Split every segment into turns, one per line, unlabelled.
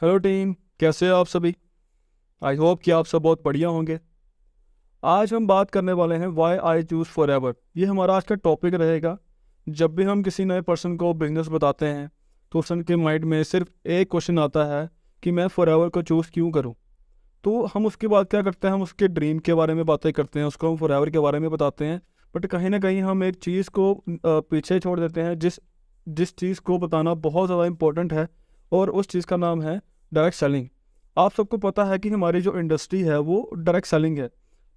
Hello team, कैसे हैं आप सभी। आई होप कि आप सब बहुत बढ़िया होंगे। आज हम बात करने वाले हैं why I choose forever. ये हमारा आज का टॉपिक रहेगा। जब भी हम किसी नए पर्सन को बिजनेस बताते हैं तो उसके माइंड में सिर्फ एक क्वेश्चन आता है कि मैं फॉर एवर को चूज़ क्यों करूँ। तो हम उसके बाद क्या करते हैं, हम उसके ड्रीम के बारे में बातें करते हैं, उसको हम फॉर एवर के बारे में बताते हैं। बट कहीं ना कहीं हम एक चीज़ को पीछे छोड़ देते हैं जिस जिस चीज़ को बताना बहुत ज़्यादा इंपॉर्टेंट है, और उस चीज़ का नाम है डायरेक्ट सेलिंग। आप सबको पता है कि हमारी जो इंडस्ट्री है वो डायरेक्ट सेलिंग है।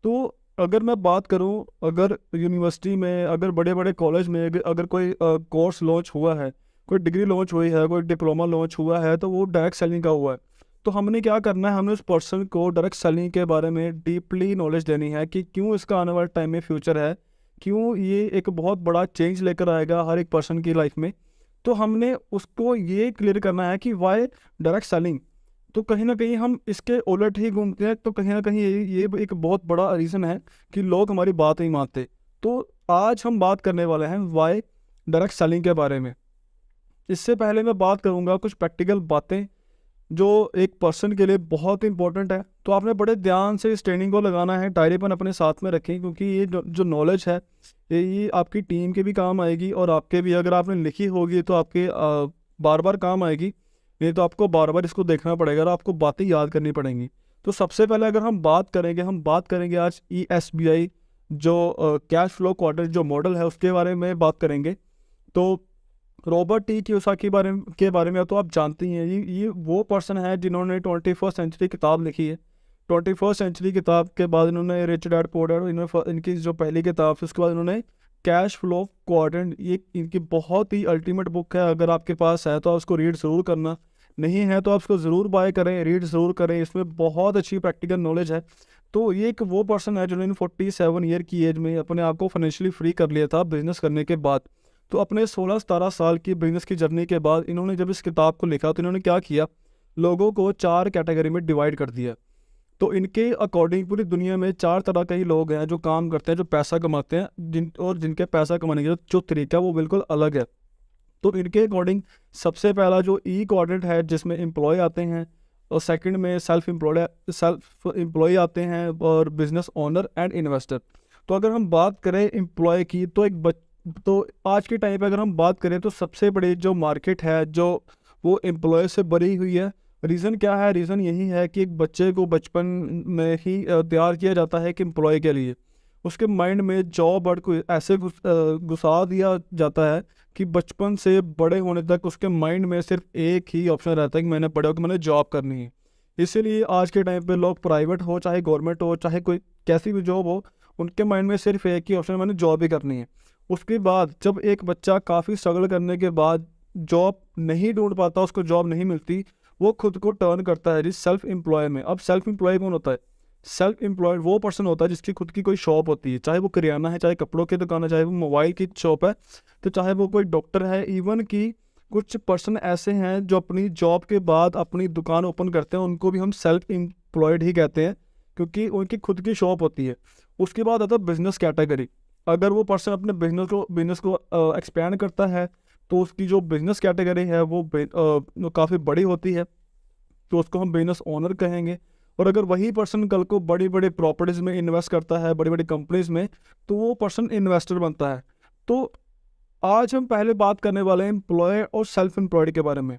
तो अगर मैं बात करूं, अगर यूनिवर्सिटी में, अगर बड़े बड़े कॉलेज में अगर कोई कोर्स लॉन्च हुआ है, कोई डिग्री लॉन्च हुई है, कोई डिप्लोमा लॉन्च हुआ है, तो वो डायरेक्ट सेलिंग का हुआ है। तो हमने क्या करना है, हमने उस पर्सन को डायरेक्ट सेलिंग के बारे में डीपली नॉलेज देनी है कि क्यों इसका आने वाले टाइम में फ्यूचर है, क्यों ये एक बहुत बड़ा चेंज लेकर आएगा हर एक पर्सन की लाइफ में। तो हमने उसको ये क्लियर करना है कि वाई डायरेक्ट सेलिंग। तो कहीं ना कहीं हम इसके उलट ही घूमते हैं, तो कहीं ना कहीं ये एक बहुत बड़ा रीज़न है कि लोग हमारी बात नहीं मानते। तो आज हम बात करने वाले हैं वाई डायरेक्ट सेलिंग के बारे में। इससे पहले मैं बात करूंगा कुछ प्रैक्टिकल बातें जो एक पर्सन के लिए बहुत इंपॉर्टेंट है। तो आपने बड़े ध्यान से इस ट्रेनिंग को लगाना है, डायरी पेन अपने साथ में रखें, क्योंकि ये जो नॉलेज है ये आपकी टीम के भी काम आएगी, और आपके भी अगर आपने लिखी होगी तो आपके बार बार काम आएगी। नहीं तो आपको बार बार इसको देखना पड़ेगा और आपको बातें याद करनी पड़ेंगी। तो सबसे पहले अगर हम बात करेंगे आज ESBI जो कैश फ्लो क्वाड्रेंट जो मॉडल है उसके बारे में बात करेंगे। तो रॉबर्ट टी के बारे में तो आप जानते ही हैं। ये वो पर्सन है जिन्होंने 21st सेंचुरी किताब लिखी है। 21st सेंचुरी किताब के बाद इन्होंने रिच डैड पुअर डैड, इनकी जो पहली किताब थी उसके बाद इन्होंने कैश फ्लो क्वाड्रेंट, ये इनकी बहुत ही अल्टीमेट बुक है। अगर आपके पास है तो आप उसको रीड ज़रूर करना, नहीं है तो आप उसको ज़रूर बाय करें, रीड ज़रूर करें। इसमें बहुत अच्छी प्रैक्टिकल नॉलेज है। तो ये एक वो पर्सन है जिन्होंने 47 ईयर की एज में अपने आप को फाइनेंशियली फ्री कर लिया था बिजनेस करने के बाद। तो अपने 16-17 साल की बिजनेस की जर्नी के बाद इन्होंने जब इस किताब को लिखा तो इन्होंने क्या किया, लोगों को 4 कैटेगरी में डिवाइड कर दिया। तो इनके अकॉर्डिंग पूरी दुनिया में 4 तरह के ही लोग हैं जो काम करते हैं, जो पैसा कमाते हैं, जिनके पैसा कमाने का जो तरीका है वो बिल्कुल अलग है। तो इनके अकॉर्डिंग सबसे पहला जो क्वाड्रेंट है जिसमें एम्प्लॉय आते हैं, और सेकंड में सेल्फ एम्प्लॉय आते हैं, और बिजनेस ओनर एंड इन्वेस्टर। तो अगर हम बात करें एम्प्लॉय की, तो आज के टाइम पे अगर हम बात करें तो सबसे बड़ी जो मार्केट है जो वो एम्प्लॉय से भरी हुई है। रीज़न क्या है? रीज़न यही है कि एक बच्चे को बचपन में ही तैयार किया जाता है कि एम्प्लॉय के लिए उसके माइंड में जॉब वर्ड को ऐसे घुसा दिया जाता है कि बचपन से बड़े होने तक उसके माइंड में सिर्फ एक ही ऑप्शन रहता है कि मैंने बड़े होकर मैंने जॉब करनी है। इसीलिए आज के टाइम पे लोग प्राइवेट हो चाहे गवर्नमेंट हो चाहे कोई कैसी भी जॉब हो, उनके माइंड में सिर्फ एक ही ऑप्शन, मैंने जॉब ही करनी है। उसके बाद जब एक बच्चा काफ़ी स्ट्रगल करने के बाद जॉब नहीं ढूंढ पाता, उसको जॉब नहीं मिलती, वो खुद को टर्न करता है जिस सेल्फ एम्प्लॉय में। अब सेल्फ एम्प्लॉय कौन होता है? सेल्फ एम्प्लॉयड वो पर्सन होता है जिसकी खुद की कोई शॉप होती है, चाहे वो करियाना है, चाहे कपड़ों की दुकान है, चाहे वो मोबाइल की शॉप है, तो चाहे वो कोई डॉक्टर है। इवन कि कुछ पर्सन ऐसे हैं जो अपनी जॉब के बाद अपनी दुकान ओपन करते हैं, उनको भी हम सेल्फ एम्प्लॉयड ही कहते हैं, क्योंकि उनकी खुद की शॉप होती है। उसके बाद आता है बिजनेस कैटेगरी। अगर वो पर्सन अपने बिजनेस को एक्सपेंड करता है तो उसकी जो बिजनेस कैटेगरी है वो काफ़ी बड़ी होती है, तो उसको हम बिजनेस ओनर कहेंगे। और अगर वही पर्सन कल को बड़ी बड़ी प्रॉपर्टीज़ में इन्वेस्ट करता है, बड़ी बड़ी कंपनीज में, तो वो पर्सन इन्वेस्टर बनता है। तो आज हम पहले बात करने वाले हैं एम्प्लॉय और सेल्फ एम्प्लॉयड के बारे में।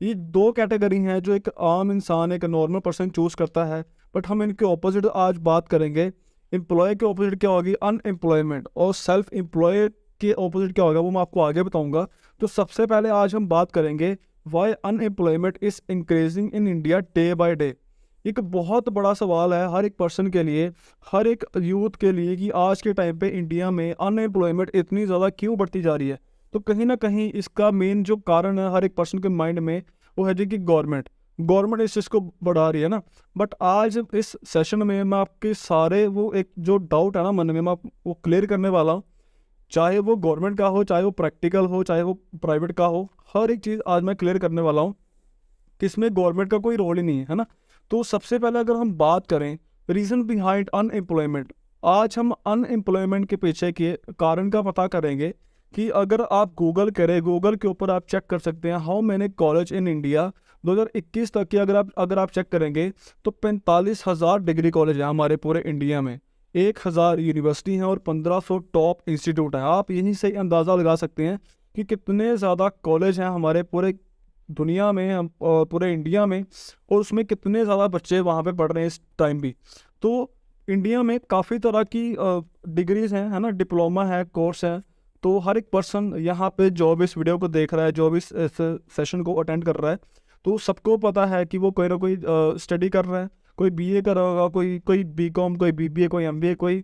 ये दो कैटेगरी हैं जो एक आम इंसान, एक नॉर्मल पर्सन चूज करता है, बट हम इनके ऑपोजिट आज बात करेंगे। एम्प्लॉय के ऑपोजिट क्या होगी? अनएम्प्लॉयमेंट। और सेल्फ एम्प्लॉय के ऑपोजिट क्या होगा वो मैं आपको आगे बताऊंगा। तो सबसे पहले आज हम बात करेंगे why unemployment is increasing in India day by day. एक बहुत बड़ा सवाल है हर एक पर्सन के लिए, हर एक यूथ के लिए, कि आज के टाइम पे इंडिया में अनएम्प्लॉयमेंट इतनी ज़्यादा क्यों बढ़ती जा रही है। तो कहीं ना कहीं इसका मेन जो कारण है हर एक पर्सन के माइंड में, वो है जी कि गवर्नमेंट इस चीज़ को बढ़ा रही है ना। बट आज इस सेशन में मैं आपके सारे वो एक जो डाउट है ना मन में, मैं वो क्लियर करने वाला हूँ। चाहे वो गवर्नमेंट का हो, चाहे वो प्रैक्टिकल हो, चाहे वो प्राइवेट का हो, हर एक चीज़ आज मैं क्लियर करने वाला हूँ कि इसमें गवर्नमेंट का कोई रोल ही नहीं है ना। तो सबसे पहले अगर हम बात करें रीज़न बिहाइंड अनएम्प्लॉयमेंट, आज हम अनएम्प्लॉयमेंट के पीछे के कारण का पता करेंगे। कि अगर आप गूगल करें, गूगल के ऊपर आप चेक कर सकते हैं how many college in India 2021 तक की अगर आप चेक करेंगे तो 45,000 डिग्री कॉलेज है हमारे पूरे इंडिया में, 1,000 यूनिवर्सिटी हैं और 1500 टॉप इंस्टीट्यूट हैं। आप यहीं से ही अंदाज़ा लगा सकते हैं कि कितने ज़्यादा कॉलेज हैं हमारे पूरे दुनिया में, पूरे इंडिया में, और उसमें कितने ज़्यादा बच्चे वहाँ पे पढ़ रहे हैं इस टाइम भी। तो इंडिया में काफ़ी तरह की डिग्रीज हैं, है ना, डिप्लोमा है, कोर्स है। तो हर एक पर्सन यहाँ पे जो भी इस वीडियो को देख रहा है, जो भी इस सेशन को अटेंड कर रहा है, तो सबको पता है कि वो कोई ना कोई स्टडी कर रहा है। कोई बीए कर रहा होगा, कोई बीकॉम, कोई बीबीए, कोई एमबीए, कोई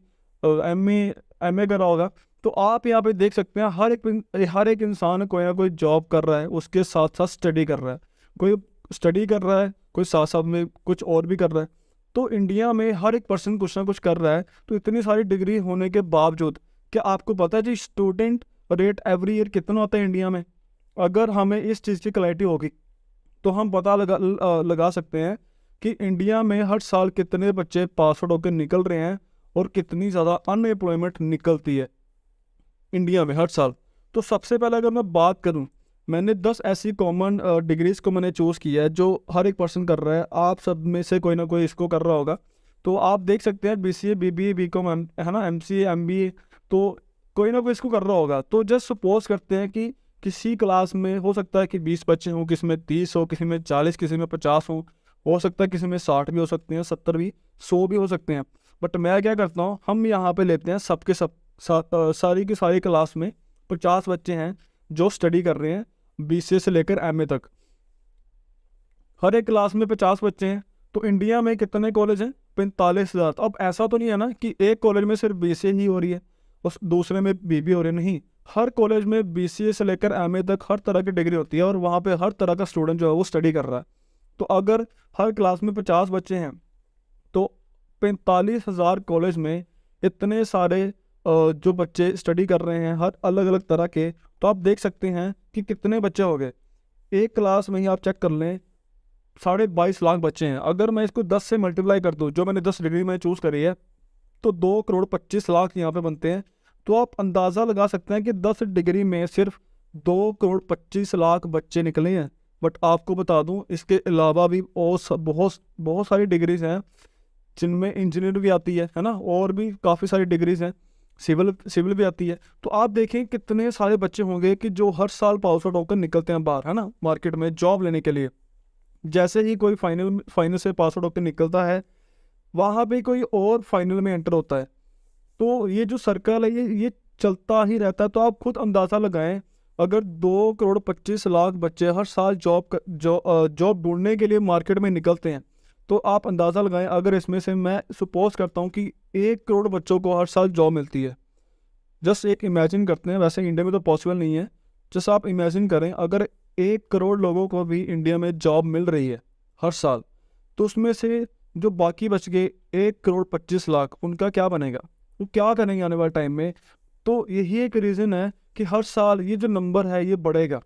एमए कर रहा होगा। तो आप यहाँ पे देख सकते हैं हर एक इंसान कोई ना कोई जॉब कर रहा है, उसके साथ साथ स्टडी कर रहा है। कोई स्टडी कर रहा है, कोई साथ साथ में कुछ और भी कर रहा है। तो इंडिया में हर एक पर्सन कुछ ना कुछ कर रहा है। तो इतनी सारी डिग्री होने के बावजूद क्या आपको पता है जी स्टूडेंट रेट एवरी ईयर कितना होता है इंडिया में? अगर हमें इस चीज़ की क्लैरिटी होगी तो हम पता लगा सकते हैं कि इंडिया में हर साल कितने बच्चे पास आउट होकर निकल रहे हैं और कितनी ज़्यादा अनएम्प्लॉयमेंट निकलती है इंडिया में हर साल। तो सबसे पहले अगर मैं बात करूं, मैंने 10 ऐसी कॉमन डिग्रीज़ को मैंने चूज़ किया है जो हर एक पर्सन कर रहा है। आप सब में से कोई ना कोई इसको कर रहा होगा। तो आप देख सकते हैं बीसीए, बीबीए, बीकॉम, है ना, एमसीए, एमबीए, तो कोई ना कोई इसको कर रहा होगा। तो जस्ट सपोज करते हैं कि किसी क्लास में हो सकता है कि 20 बच्चे हों, किसी में 30 हो, किसी में 40, किसी में 50 हो सकता है किसी में 60 भी हो सकते हैं, 70 भी, 100 भी हो सकते हैं। बट मैं क्या करता हूँ, हम यहाँ पे लेते हैं सबके सब सारी की सारी क्लास में 50 बच्चे हैं जो स्टडी कर रहे हैं बीसीए से लेकर एमए तक। हर एक क्लास में 50 बच्चे हैं। तो इंडिया में कितने कॉलेज हैं? 45,000। अब ऐसा तो नहीं है ना कि एक कॉलेज में सिर्फ बीसीए ही हो रही है और दूसरे में बीबीए हो रही है, नहीं। हर कॉलेज में बीसीए से लेकर एमए तक हर तरह की डिग्री होती है और वहाँ पे हर तरह का स्टूडेंट जो है वो स्टडी कर रहा है। तो अगर हर क्लास में 50 बच्चे हैं तो 45,000 कॉलेज में इतने सारे जो बच्चे स्टडी कर रहे हैं हर अलग अलग तरह के, तो आप देख सकते हैं कि कितने बच्चे हो गए। एक क्लास में ही आप चेक कर लें 22.5 लाख बच्चे हैं। अगर मैं इसको 10 से मल्टीप्लाई कर दूं, जो मैंने 10 डिग्री में चूज़ करी है, तो 2,25,00,000 यहाँ पे बनते हैं। तो आप अंदाज़ा लगा सकते हैं कि 10 डिग्री में सिर्फ 2,25,00,000 बच्चे निकले हैं। बट आपको बता दूं इसके अलावा भी बहुत बहुत सारी डिग्रीज हैं जिनमें इंजीनियर भी आती है ना, और भी काफ़ी सारी डिग्रीज हैं, सिविल भी आती है। तो आप देखें कितने सारे बच्चे होंगे कि जो हर साल पास आउट होकर निकलते हैं बाहर, है ना, मार्केट में जॉब लेने के लिए। जैसे ही कोई फाइनल से पास आउट होकर निकलता है, वहाँ पे कोई और फाइनल में एंटर होता है। तो ये जो सर्कल है ये चलता ही रहता है। तो आप खुद अंदाज़ा लगाएं, अगर 2,25,00,000 बच्चे हर साल जॉब ढूंढने के लिए मार्केट में निकलते हैं, तो आप अंदाज़ा लगाएं अगर इसमें से मैं सपोज करता हूं कि 1 करोड़ बच्चों को हर साल जॉब मिलती है। जस्ट एक इमेजिन करते हैं, वैसे इंडिया में तो पॉसिबल नहीं है। जस्ट आप इमेजिन करें अगर 1 करोड़ लोगों को भी इंडिया में जॉब मिल रही है हर साल, तो उसमें से जो बाकी बच गए 1,25,00,000 उनका क्या बनेगा? वो क्या करेंगे आने वाले टाइम में? तो यही एक रीज़न है कि हर साल ये जो नंबर है ये बढ़ेगा।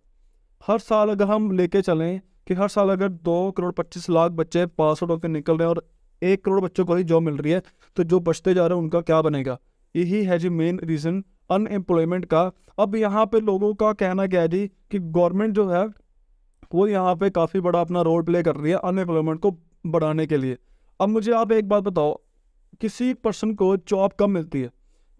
हर साल अगर हम लेके चलें कि हर साल अगर 2,25,00,000 बच्चे पास आउट होकर निकल रहे हैं और 1 करोड़ बच्चों को ही जॉब मिल रही है, तो जो बचते जा रहे हैं उनका क्या बनेगा? यही है जी मेन रीज़न अनएम्प्लॉयमेंट का। अब यहाँ पे लोगों का कहना क्या है जी कि गवर्नमेंट जो है वो यहाँ पे काफ़ी बड़ा अपना रोल प्ले कर रही है अनएम्प्लॉयमेंट को बढ़ाने के लिए। अब मुझे आप एक बात बताओ, किसी पर्सन को जॉब कब मिलती है?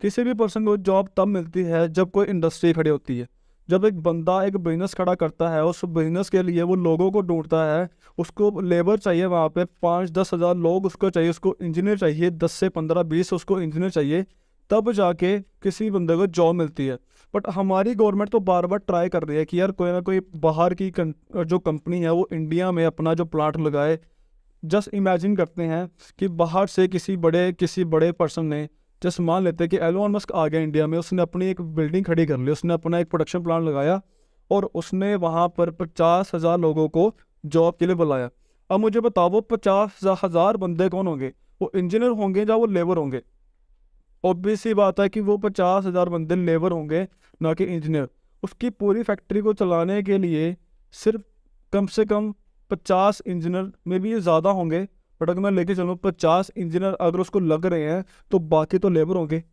किसी भी पर्सन को जॉब तब मिलती है जब कोई इंडस्ट्री खड़ी होती है। जब एक बंदा एक बिजनेस खड़ा करता है, उस बिजनेस के लिए वो लोगों को ढूंढता है, उसको लेबर चाहिए, वहाँ पे 5-10 हज़ार लोग उसको चाहिए, उसको इंजीनियर चाहिए 10 से 15-20 उसको इंजीनियर चाहिए, तब जाके किसी बंदे को जॉब मिलती है। बट हमारी गवर्नमेंट तो बार बार ट्राई कर रही है कि यार कोई ना कोई बाहर की जो कंपनी है वो इंडिया में अपना जो प्लांट लगाए। जस्ट इमेजिन करते हैं कि बाहर से किसी बड़े पर्सन ने, जस्ट मान लेते हैं कि एलोन मस्क आ गया इंडिया में, उसने अपनी एक बिल्डिंग खड़ी कर ली, उसने अपना एक प्रोडक्शन प्लांट लगाया और उसने वहाँ पर 50,000 लोगों को जॉब के लिए बुलाया। अब मुझे बताओ वो 50,000 बंदे कौन होंगे? वो इंजीनियर होंगे या वो लेबर होंगे? ऑब्वियस सी बात है कि वो 50,000 बंदे लेबर होंगे, ना कि इंजीनियर। उसकी पूरी फैक्ट्री को चलाने के लिए सिर्फ कम से कम 50 इंजीनियर में भी ये ज़्यादा होंगे। बट अगर मैं लेके चलूँ 50 इंजीनियर अगर उसको लग रहे हैं तो बाकी तो लेबर होंगे।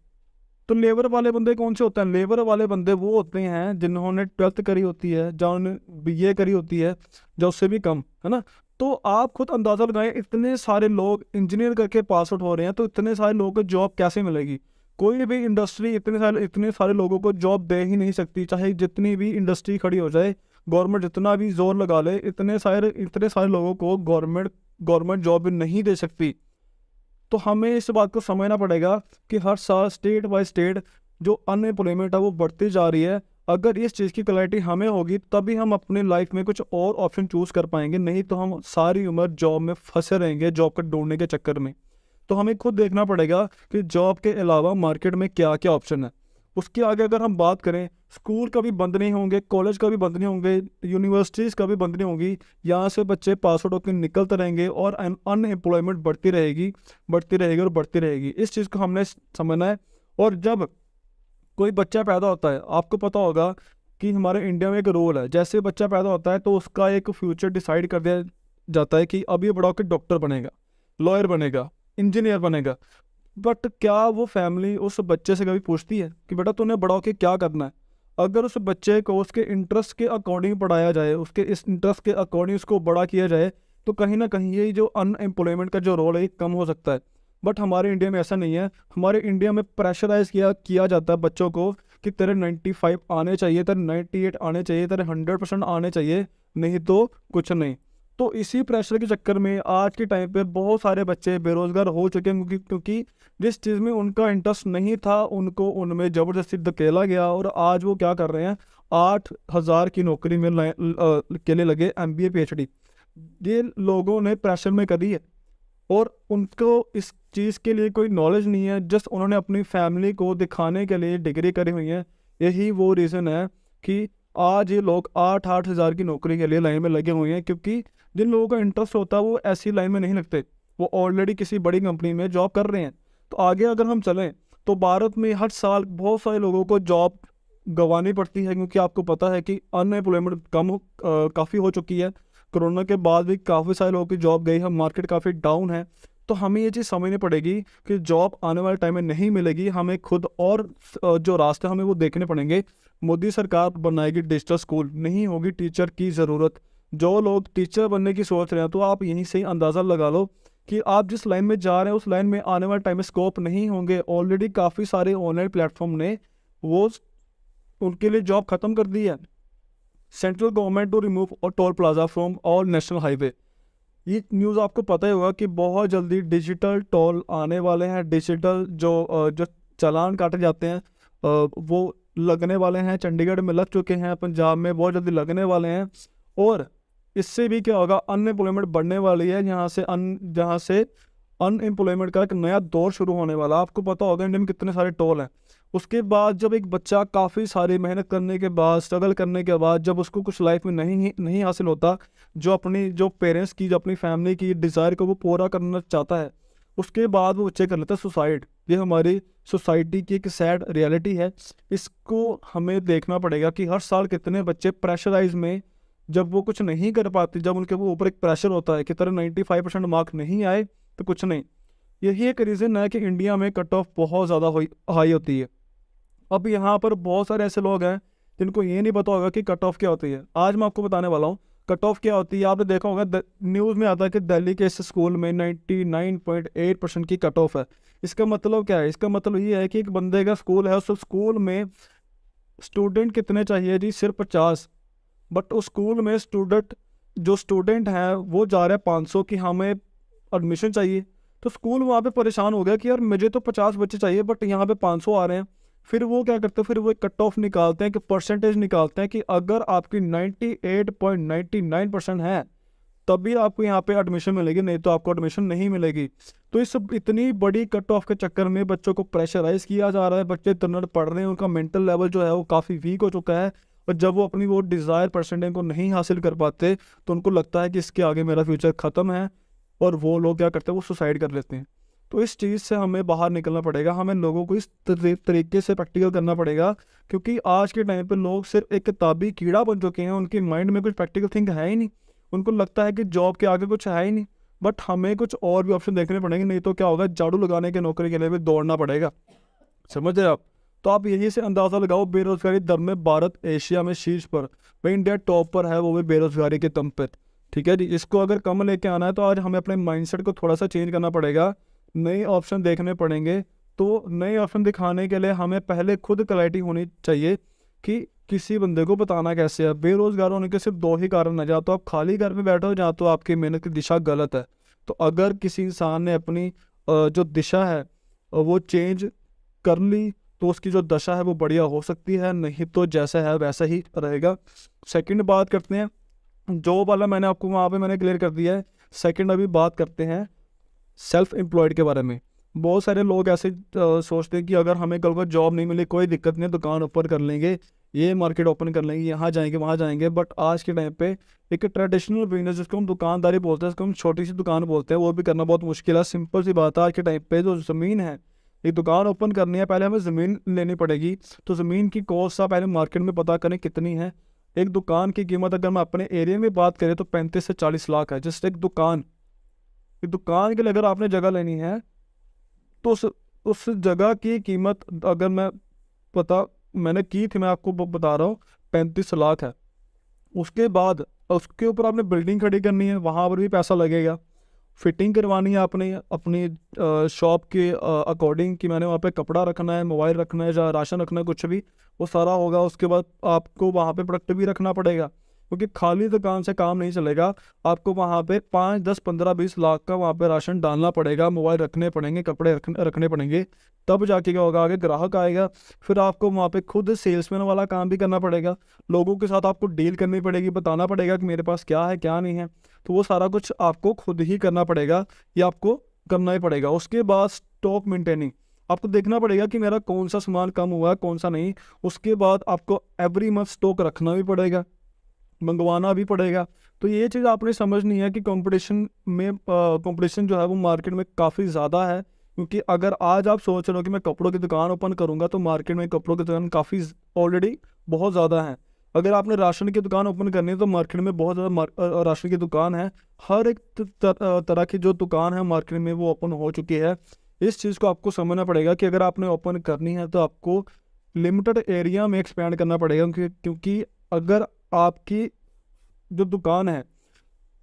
तो लेबर वाले बंदे कौन से होते हैं? लेबर वाले बंदे वो होते हैं जिन्होंने 12th करी होती है, जिन्होंने बीए करी होती है, जो उससे भी कम, है ना। तो आप खुद अंदाज़ा लगाएं, इतने सारे लोग इंजीनियर करके पास आउट हो रहे हैं, तो इतने सारे लोगों को जॉब कैसे मिलेगी? कोई भी इंडस्ट्री इतने सारे लोगों को जॉब दे ही नहीं सकती, चाहे जितनी भी इंडस्ट्री खड़ी हो जाए, गवर्नमेंट जितना भी जोर लगा ले, इतने सारे लोगों को गवर्नमेंट जॉब नहीं दे सकती। तो हमें इस बात को समझना पड़ेगा कि हर साल स्टेट बाय स्टेट जो अनएम्प्लॉयमेंट है वो बढ़ती जा रही है। अगर इस चीज़ की क्लैरिटी हमें होगी तभी हम अपनी लाइफ में कुछ और ऑप्शन चूज़ कर पाएंगे, नहीं तो हम सारी उम्र जॉब में फंसे रहेंगे, जॉब का ढूंढने के चक्कर में। तो हमें खुद देखना पड़ेगा कि जॉब के अलावा मार्केट में क्या क्या ऑप्शन है। उसके आगे अगर हम बात करें, स्कूल कभी बंद नहीं होंगे, कॉलेज कभी बंद नहीं होंगे, यूनिवर्सिटीज़ कभी बंद नहीं होंगी। यहाँ से बच्चे पास आउट होकर निकलते रहेंगे और अनएम्प्लॉयमेंट बढ़ती रहेगी, बढ़ती रहेगी और बढ़ती रहेगी। इस चीज़ को हमने समझना है। और जब कोई बच्चा पैदा होता है, आपको पता होगा कि हमारे इंडिया में एक रूल है, जैसे बच्चा पैदा होता है तो उसका एक फ्यूचर डिसाइड कर दिया जाता है कि अब ये बड़ा होकर डॉक्टर बनेगा, लॉयर बनेगा, इंजीनियर बनेगा। बट क्या वो फैमिली उस बच्चे से कभी पूछती है कि बेटा तूने बड़ा होके क्या करना है? अगर उस बच्चे को उसके इंटरेस्ट के अकॉर्डिंग पढ़ाया जाए, उसके इस इंटरेस्ट के अकॉर्डिंग उसको बड़ा किया जाए, तो कहीं ना कहीं ये जो अनएम्प्लॉयमेंट का जो रोल है ये कम हो सकता है। बट हमारे इंडिया में ऐसा नहीं है। हमारे इंडिया में प्रेशराइज किया जाता है बच्चों को कि तेरे 95 आने चाहिए, तेरे 98 आने चाहिए, तेरे 100% आने चाहिए, नहीं तो कुछ नहीं। तो इसी प्रेशर के चक्कर में आज के टाइम पे बहुत सारे बच्चे बेरोजगार हो चुके हैं, क्योंकि जिस चीज़ में उनका इंटरेस्ट नहीं था उनको उनमें ज़बरदस्ती धकेला गया, और आज वो क्या कर रहे हैं, 8,000 की नौकरी में के लिए लगे MBA PhD। ये लोगों ने प्रेशर में करी है और उनको इस चीज़ के लिए कोई नॉलेज नहीं है, जस्ट उन्होंने अपनी फैमिली को दिखाने के लिए डिग्री करी हुई है। यही वो रीज़न है कि आज ये लोग 8,000 की नौकरी के लिए लाइन में लगे हुए हैं, क्योंकि जिन लोगों का इंटरेस्ट होता है वो ऐसी लाइन में नहीं लगते, वो ऑलरेडी किसी बड़ी कंपनी में जॉब कर रहे हैं। तो आगे अगर हम चलें तो भारत में हर साल बहुत सारे लोगों को जॉब गंवानी पड़ती है, क्योंकि आपको पता है कि अनएम्प्लॉयमेंट काफ़ी हो चुकी है। कोरोना के बाद भी काफ़ी सारे लोगों की जॉब गई है, मार्केट काफ़ी डाउन है। तो हमें ये चीज़ समझनी पड़ेगी कि जॉब आने वाले टाइम में नहीं मिलेगी, हमें खुद और जो रास्ते हमें वो देखने पड़ेंगे। मोदी सरकार बनाएगी डिजिटल स्कूल, नहीं होगी टीचर की ज़रूरत। जो लोग टीचर बनने की सोच रहे हैं तो आप यहीं से ही अंदाज़ा लगा लो कि आप जिस लाइन में जा रहे हैं उस लाइन में आने वाले टाइम में स्कोप नहीं होंगे। ऑलरेडी काफ़ी सारे ऑनलाइन प्लेटफॉर्म ने वो उनके लिए जॉब ख़त्म कर दी है। Central government to remove toll plaza from all national highway, ये न्यूज़ आपको पता ही होगा कि बहुत जल्दी डिजिटल टोल आने वाले हैं। डिजिटल जो चालान काटे जाते हैं वो लगने वाले हैं। चंडीगढ़ में लग चुके हैं, पंजाब में बहुत जल्दी लगने वाले हैं। और इससे भी क्या होगा, अनएम्प्लॉयमेंट बढ़ने वाली है, जहाँ से अनएम्प्लॉयमेंट का एक नया दौर शुरू होने वाला। आपको पता होगा इंडिया में कितने सारे टोल हैं। उसके बाद जब एक बच्चा काफ़ी सारी मेहनत करने के बाद, स्ट्रगल करने के बाद, जब उसको कुछ लाइफ में नहीं हासिल होता, जो पेरेंट्स की, जो अपनी फैमिली की डिज़ायर को वो पूरा करना चाहता है, उसके बाद वो बच्चे कर लेता है सुसाइड। ये हमारी सोसाइटी की एक सैड रियलिटी है। इसको हमें देखना पड़ेगा कि हर साल कितने बच्चे प्रेशराइज में, जब वो कुछ नहीं कर पाते, जब उनके वो ऊपर एक प्रेशर होता है कि तेरे 95% मार्क नहीं आए तो कुछ नहीं। यही एक रीज़न है कि इंडिया में कट ऑफ बहुत ज़्यादा हाई होती है। अब यहाँ पर बहुत सारे ऐसे लोग हैं जिनको ये नहीं पता होगा कि कट ऑफ क्या होती है। आज मैं आपको बताने वाला हूँ कट ऑफ क्या होती है। आपने देखा होगा न्यूज़ में आता है कि दिल्ली के इस स्कूल में 99.8% की कट ऑफ है। इसका मतलब क्या है? इसका मतलब ये है कि एक बंदे का स्कूल है, उस स्कूल में स्टूडेंट कितने चाहिए जी? सिर्फ 50। बट उस स्कूल में स्टूडेंट हैं वो जा रहे हैं 500 कि हमें एडमिशन चाहिए। तो स्कूल वहाँ पे परेशान हो गया कि यार मुझे तो 50 बच्चे चाहिए बट यहाँ पे 500 आ रहे हैं। फिर वो क्या करते हैं, फिर वो एक कट ऑफ निकालते हैं, कि परसेंटेज निकालते हैं कि अगर आपकी 98.99% है तभी आपको यहाँ पे एडमिशन मिलेगी, नहीं तो आपको एडमिशन नहीं मिलेगी। तो इस इतनी बड़ी कट ऑफ के चक्कर में बच्चों को प्रेशराइज किया जा रहा है। बच्चे इतना पढ़ रहे हैं, उनका मेंटल लेवल जो है वो काफ़ी वीक हो चुका है। और जब वो अपनी वो डिज़ायर परसेंटेज को नहीं हासिल कर पाते तो उनको लगता है कि इसके आगे मेरा फ्यूचर ख़त्म है, और वो लोग क्या करते हैं, वो सुसाइड कर लेते हैं। तो इस चीज़ से हमें बाहर निकलना पड़ेगा। हमें लोगों को इस तरीके से प्रैक्टिकल करना पड़ेगा, क्योंकि आज के टाइम पे लोग सिर्फ एक किताबी कीड़ा बन चुके हैं। उनके माइंड में कुछ प्रैक्टिकल थिंक है ही नहीं। उनको लगता है कि जॉब के आगे कुछ है ही नहीं। बट हमें कुछ और भी ऑप्शन देखने पड़ेंगे, नहीं तो क्या होगा, झाड़ू लगाने के नौकरी के लिए भी दौड़ना पड़ेगा। समझ रहे आप? तो आप यही से अंदाज़ा लगाओ बेरोजगारी दर में भारत एशिया में शीर्ष पर, भाई इंडिया टॉप पर है, वो भी बेरोजगारी के दम पर। ठीक है जी, इसको अगर कम लेके आना है तो आज हमें अपने माइंडसेट को थोड़ा सा चेंज करना पड़ेगा, नए ऑप्शन देखने पड़ेंगे। तो नए ऑप्शन दिखाने के लिए हमें पहले खुद क्लैरिटी होनी चाहिए कि किसी बंदे को बताना कैसे है। बेरोजगार होने के सिर्फ दो ही कारण है, या तो आप खाली घर पे बैठे हो, या तो आपकी मेहनत की दिशा गलत है। तो अगर किसी इंसान ने अपनी जो दिशा है वो चेंज कर ली तो उसकी जो दशा है वो बढ़िया हो सकती है, नहीं तो जैसा है वैसा ही रहेगा। सेकंड बात करते हैं, जॉब वाला मैंने आपको वहाँ पे मैंने क्लियर कर दिया है। सेकंड अभी बात करते हैं सेल्फ एम्प्लॉयड के बारे में। बहुत सारे लोग ऐसे सोचते हैं कि अगर हमें कल को जॉब नहीं मिली कोई दिक्कत नहीं, दुकान ओपन कर लेंगे, ये मार्केट ओपन कर लेंगे, यहाँ जाएंगे वहाँ जाएंगे। बट आज के टाइम पे एक ट्रेडिशनल बिजनेस जिसको हम दुकानदारी बोलते हैं, जिसको हम छोटी सी दुकान बोलते हैं, वो भी करना बहुत मुश्किल है। सिंपल सी बात है, आज के टाइम पे जो ज़मीन है, एक दुकान ओपन करनी है पहले हमें ज़मीन लेनी पड़ेगी। तो ज़मीन की कॉस्ट आप पहले मार्केट में पता करें कितनी है। एक दुकान की कीमत अगर मैं अपने एरिया में बात करें तो 35 से 40 लाख है। जस्ट एक दुकान के लिए अगर आपने जगह लेनी है तो उस जगह की कीमत अगर मैंने की थी, मैं आपको बता रहा हूँ, 35 लाख है। उसके बाद उसके ऊपर आपने बिल्डिंग खड़ी करनी है, वहाँ पर भी पैसा लगेगा। फिटिंग करवानी है आपने अपनी शॉप के अकॉर्डिंग कि मैंने वहाँ पे कपड़ा रखना है, मोबाइल रखना है, या राशन रखना है, कुछ भी, वो सारा होगा। उसके बाद आपको वहाँ पे प्रोडक्ट भी रखना पड़ेगा, क्योंकि खाली दुकान से काम नहीं चलेगा। आपको वहाँ पे 5, 10, 15, 20 लाख का वहाँ पे राशन डालना पड़ेगा, मोबाइल रखने पड़ेंगे, कपड़े रखने पड़ेंगे, तब जाके क्या होगा, आगे ग्राहक आएगा। फिर आपको वहाँ पे खुद सेल्समैन वाला काम भी करना पड़ेगा, लोगों के साथ आपको डील करनी पड़ेगी, बताना पड़ेगा कि मेरे पास क्या है क्या नहीं है। तो वो सारा कुछ आपको खुद ही करना पड़ेगा, ये आपको करना ही पड़ेगा। उसके बाद स्टॉक मेंटेनिंग, आपको देखना पड़ेगा कि मेरा कौन सा सामान कम हुआ है कौन सा नहीं। उसके बाद आपको एवरी मंथ स्टॉक रखना भी पड़ेगा, मंगवाना भी पड़ेगा। तो ये चीज़ आपने समझनी है कि कंपटीशन जो है वो मार्केट में काफ़ी ज़्यादा है। क्योंकि अगर आज आप सोच रहे हो कि मैं कपड़ों की दुकान ओपन करूंगा, तो मार्केट में कपड़ों की दुकान काफ़ी ऑलरेडी बहुत ज़्यादा है। अगर आपने राशन की दुकान ओपन करनी है तो मार्केट में बहुत ज़्यादा राशन की दुकान है। हर एक तरह की जो दुकान है मार्केट में वो ओपन हो चुकी है। इस चीज़ को आपको समझना पड़ेगा कि अगर आपने ओपन करनी है तो आपको लिमिटेड एरिया में एक्सपैंड करना पड़ेगा, क्योंकि अगर आपकी जो दुकान है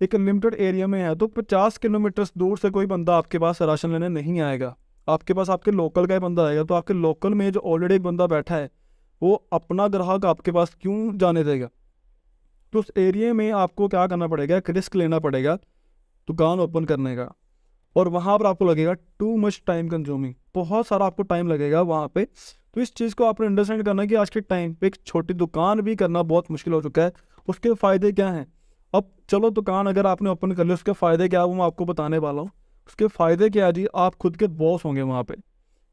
एक लिमिटेड एरिया में है तो 50 किलोमीटर दूर से कोई बंदा आपके पास राशन लेने नहीं आएगा, आपके पास आपके लोकल का ही बंदा आएगा। तो आपके लोकल में जो ऑलरेडी एक बंदा बैठा है वो अपना ग्राहक आपके पास क्यों जाने देगा। तो उस एरिया में आपको क्या करना पड़ेगा, एक रिस्क लेना पड़ेगा दुकान ओपन करने का, और वहाँ पर आपको लगेगा टू मच टाइम कंज्यूमिंग, बहुत सारा आपको टाइम लगेगा वहाँ पे। तो इस चीज़ को आपने अंडरस्टैंड करना है कि आज के टाइम पे एक छोटी दुकान भी करना बहुत मुश्किल हो चुका है। उसके फ़ायदे क्या हैं, अब चलो दुकान अगर आपने ओपन कर लिया उसके फ़ायदे क्या है वो मैं आपको बताने वाला हूँ। उसके फ़ायदे क्या है जी, आप खुद के बॉस होंगे वहाँ पे।